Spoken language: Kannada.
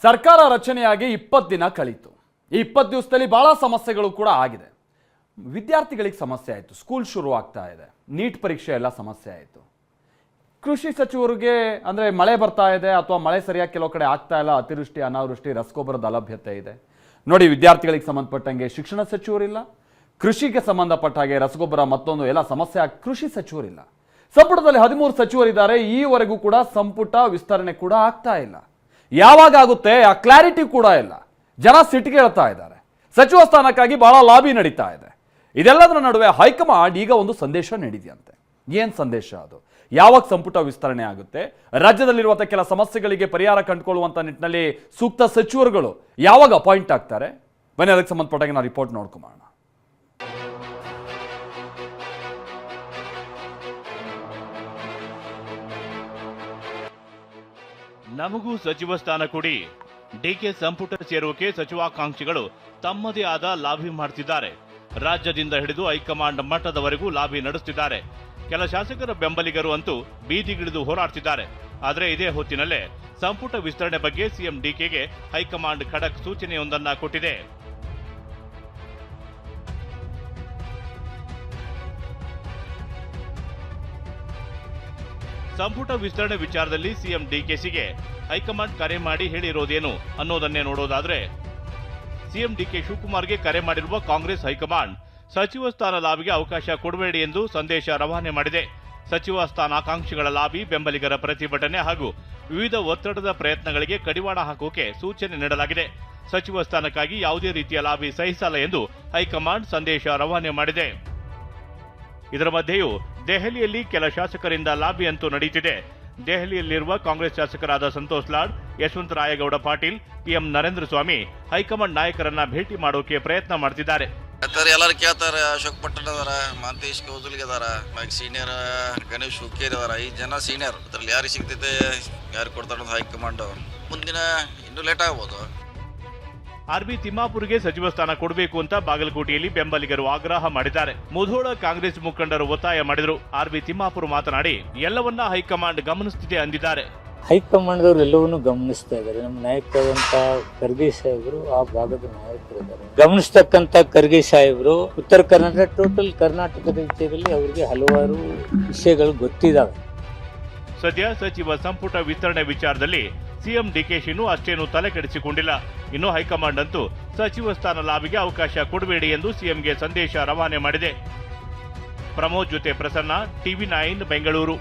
ಸರ್ಕಾರ ರಚನೆಯಾಗಿ 20 ದಿನ ಕಳೀತು. ಈ 20 ದಿವಸದಲ್ಲಿ ಬಹಳ ಸಮಸ್ಯೆಗಳು ಕೂಡ ಆಗಿದೆ. ವಿದ್ಯಾರ್ಥಿಗಳಿಗೆ ಸಮಸ್ಯೆ ಆಯಿತು, ಸ್ಕೂಲ್ ಶುರು ಆಗ್ತಾ ಇದೆ, ನೀಟ್ ಪರೀಕ್ಷೆ ಎಲ್ಲ ಸಮಸ್ಯೆ ಆಯಿತು. ಕೃಷಿ ಸಚಿವರಿಗೆ ಅಂದರೆ ಮಳೆ ಬರ್ತಾ ಇದೆ ಅಥವಾ ಮಳೆ ಸರಿಯಾಗಿ ಕೆಲವು ಕಡೆ ಆಗ್ತಾ ಇಲ್ಲ, ಅತಿವೃಷ್ಟಿ ಅನಾವೃಷ್ಟಿ, ರಸಗೊಬ್ಬರದ ಅಲಭ್ಯತೆ ಇದೆ. ನೋಡಿ, ವಿದ್ಯಾರ್ಥಿಗಳಿಗೆ ಸಂಬಂಧಪಟ್ಟಂಗೆ ಶಿಕ್ಷಣ ಸಚಿವರಿಲ್ಲ, ಕೃಷಿಗೆ ಸಂಬಂಧಪಟ್ಟ ಹಾಗೆ ರಸಗೊಬ್ಬರ ಮತ್ತೊಂದು ಎಲ್ಲ ಸಮಸ್ಯೆ ಆಗಿ ಕೃಷಿ ಸಚಿವರಿಲ್ಲ. ಸಂಪುಟದಲ್ಲಿ 13 ಸಚಿವರಿದ್ದಾರೆ. ಈವರೆಗೂ ಕೂಡ ಸಂಪುಟ ವಿಸ್ತರಣೆ ಕೂಡ ಆಗ್ತಾ ಇಲ್ಲ. ಯಾವಾಗ ಆಗುತ್ತೆ ಆ ಕ್ಲಾರಿಟಿ ಕೂಡ ಇಲ್ಲ. ಜನ ಸಿಟ್ಟಿಗೆ ಹೇಳ್ತಾ ಇದ್ದಾರೆ. ಸಚಿವ ಸ್ಥಾನಕ್ಕಾಗಿ ಬಹಳ ಲಾಬಿ ನಡೀತಾ ಇದೆ. ಇದೆಲ್ಲದರ ನಡುವೆ ಹೈಕಮಾಂಡ್ ಈಗ ಒಂದು ಸಂದೇಶ ನೀಡಿದೆಯಂತೆ. ಏನ್ ಸಂದೇಶ ಅದು? ಯಾವಾಗ ಸಂಪುಟ ವಿಸ್ತರಣೆ ಆಗುತ್ತೆ, ರಾಜ್ಯದಲ್ಲಿರುವಂತಹ ಕೆಲ ಸಮಸ್ಯೆಗಳಿಗೆ ಪರಿಹಾರ ಕಂಡುಕೊಳ್ಳುವಂತ ನಿಟ್ಟಿನಲ್ಲಿ ಸೂಕ್ತ ಸಚಿವರುಗಳು ಯಾವಾಗ ಅಪಾಯಿಂಟ್ ಆಗ್ತಾರೆ, ಬನ್ನಿ ಅದಕ್ಕೆ ಸಂಬಂಧಪಟ್ಟಾಗ ನಾವು ರಿಪೋರ್ಟ್ ನೋಡ್ಕೊಂಬೋಣ. ನಮಗೂ ಸಚಿವ ಸ್ಥಾನ ಕೊಡಿ. ಡಿಕೆ ಸಂಪುಟ ಸೇರುವಿಕೆ ಸಚಿವಾಕಾಂಕ್ಷಿಗಳು ತಮ್ಮದೇ ಆದ ಲಾಬಿ ಮಾಡುತ್ತಿದ್ದಾರೆ. ರಾಜ್ಯದಿಂದ ಹಿಡಿದು ಹೈಕಮಾಂಡ್ ಮಟ್ಟದವರೆಗೂ ಲಾಬಿ ನಡೆಸುತ್ತಿದ್ದಾರೆ. ಕೆಲ ಶಾಸಕರ ಬೆಂಬಲಿಗರು ಅಂತೂ ಬೀದಿಗಿಳಿದು ಹೋರಾಡ್ತಿದ್ದಾರೆ. ಆದರೆ ಇದೇ ಹೊತ್ತಿನಲ್ಲೇ ಸಂಪುಟ ವಿಸ್ತರಣೆ ಬಗ್ಗೆ ಸಿಎಂ ಡಿಕೆಗೆ ಹೈಕಮಾಂಡ್ ಖಡಕ್ ಸೂಚನೆಯೊಂದನ್ನ ಕೊಟ್ಟಿದೆ. ಸಂಪುಟ ವಿಸ್ತರಣೆ ವಿಚಾರದಲ್ಲಿ ಸಿಎಂ ಡಿಕೆಸಿಗೆ ಹೈಕಮಾಂಡ್ ಕರೆ ಮಾಡಿ ಹೇಳಿರೋದೇನು ಅನ್ನೋದನ್ನೇ ನೋಡೋದಾದ್ರೆ, ಸಿಎಂ ಡಿಕೆ ಶಿವಕುಮಾರ್ಗೆ ಕರೆ ಮಾಡಿರುವ ಕಾಂಗ್ರೆಸ್ ಹೈಕಮಾಂಡ್ ಸಚಿವ ಸ್ಥಾನ ಲಾಬಿಗೆ ಅವಕಾಶ ಕೊಡಬೇಡಿ ಎಂದು ಸಂದೇಶ ರವಾನೆ ಮಾಡಿದೆ. ಸಚಿವ ಸ್ಥಾನಾಕಾಂಕ್ಷಿಗಳ ಲಾಬಿ, ಬೆಂಬಲಿಗರ ಪ್ರತಿಭಟನೆ ಹಾಗೂ ವಿವಿಧ ಒತ್ತಡದ ಪ್ರಯತ್ನಗಳಿಗೆ ಕಡಿವಾಣ ಹಾಕೋಕೆ ಸೂಚನೆ ನೀಡಲಾಗಿದೆ. ಸಚಿವ ಸ್ಥಾನಕ್ಕಾಗಿ ಯಾವುದೇ ರೀತಿಯ ಲಾಬಿ ಸಹಿಸಲ್ಲ ಎಂದು ಹೈಕಮಾಂಡ್ ಸಂದೇಶ ರವಾನೆ ಮಾಡಿದೆ. ಇದರ ಮಧ್ಯೆಯೂ ದೆಹಲಿಯಲ್ಲಿ ಕೆಲ ಶಾಸಕರಿಂದ ಲಾಬಿ ಅಂತೂ ನಡೆಯುತ್ತಿದೆ. ದೆಹಲಿಯಲ್ಲಿರುವ ಕಾಂಗ್ರೆಸ್ ಶಾಸಕರಾದ ಸಂತೋಷ್ ಲಾಡ್, ಯಶವಂತ ರಾಯಗೌಡ ಪಾಟೀಲ್, ಪಿಎಂ ನರೇಂದ್ರ ಸ್ವಾಮಿ ಹೈಕಮಾಂಡ್ ನಾಯಕರನ್ನ ಭೇಟಿ ಮಾಡೋಕೆ ಪ್ರಯತ್ನ ಮಾಡ್ತಿದ್ದಾರೆ. ಎಲ್ಲರೂ ಕೇಳ್ತಾರೆ. ಅಶೋಕ್ ಪಟ್ಟಣ ಅದಾರ, ಮಾಂತೇಶ್ ಕೌಜಲ್ಗೆ ಅದಾರ, ಸೀನಿಯರ್ ಗಣೇಶ್ ಹುಕ್ಕೇರಿ ಅದಾರ. ಈ ಜನ ಸೀನಿಯರ್, ಅದ್ರಲ್ಲಿ ಯಾರಿಗೆ ಸಿಗ್ತೈತೆ, ಯಾರು ಕೊಡ್ತಾರ ಹೈಕಮಾಂಡ್ ಮುಂದಿನ ಇನ್ನೂ ಲೇಟ್ ಆಗ್ಬೋದು. ಆರ್ಬಿ ತಿಮ್ಮಾಪುರ್ಗೆ ಸಚಿವ ಸ್ಥಾನ ಕೊಡಬೇಕು ಅಂತ ಬಾಗಲಕೋಟೆಯಲ್ಲಿ ಬೆಂಬಲಿಗರು ಆಗ್ರಹ ಮಾಡಿದ್ದಾರೆ. ಮುಧೋಳ ಕಾಂಗ್ರೆಸ್ ಮುಖಂಡರು ಒತ್ತಾಯ ಮಾಡಿದರು. ಆರ್ಬಿ ತಿಮ್ಮಾಪುರ್ ಮಾತನಾಡಿ ಎಲ್ಲವನ್ನ ಹೈಕಮಾಂಡ್ ಗಮನಿಸುತ್ತಿದೆ ಅಂದಿದ್ದಾರೆ. ಹೈಕಮಾಂಡ್ದವ್ರು ಎಲ್ಲವನ್ನೂ ಗಮನಿಸ್ತಾ ಇದ್ದಾರೆ. ನಮ್ಮ ನಾಯಕರಾದಂತ ಖರ್ಗೆ ಸಾಹೇಬರು ಆ ಭಾಗದ ನಾಯಕರಿದ್ದಾರೆ. ಗಮನಿಸ್ತಕ್ಕಂತ ಖರ್ಗೆ ಸಾಹೇಬರು ಉತ್ತರ ಕರ್ನಾಟಕ, ಟೋಟಲ್ ಕರ್ನಾಟಕದ ವಿಷಯದಲ್ಲಿ ಅವರಿಗೆ ಹಲವಾರು ವಿಷಯಗಳು ಗೊತ್ತಿದ್ದಾವೆ. ಸದ್ಯ ಸಚಿವ ಸಂಪುಟ ವಿಸ್ತರಣೆ ವಿಚಾರದಲ್ಲಿ ಸಿಎಂ ಡಿಕೆಶಿನೂ ಅಷ್ಟೇನು ತಲೆ ಕೆಡಿಸಿಕೊಂಡಿಲ್ಲ. ಇನ್ನು ಹೈಕಮಾಂಡ್ ಅಂತೂ ಸಚಿವ ಸ್ಥಾನ ಲಾಬಿಗೆ ಅವಕಾಶ ಕೊಡಬೇಡಿ ಎಂದು ಸಿಎಂಗೆ ಸಂದೇಶ ರವಾನೆ ಮಾಡಿದೆ. ಪ್ರಮೋದ್ ಜೊತೆ ಪ್ರಸನ್ನ, ಟಿವಿ9 ಬೆಂಗಳೂರು.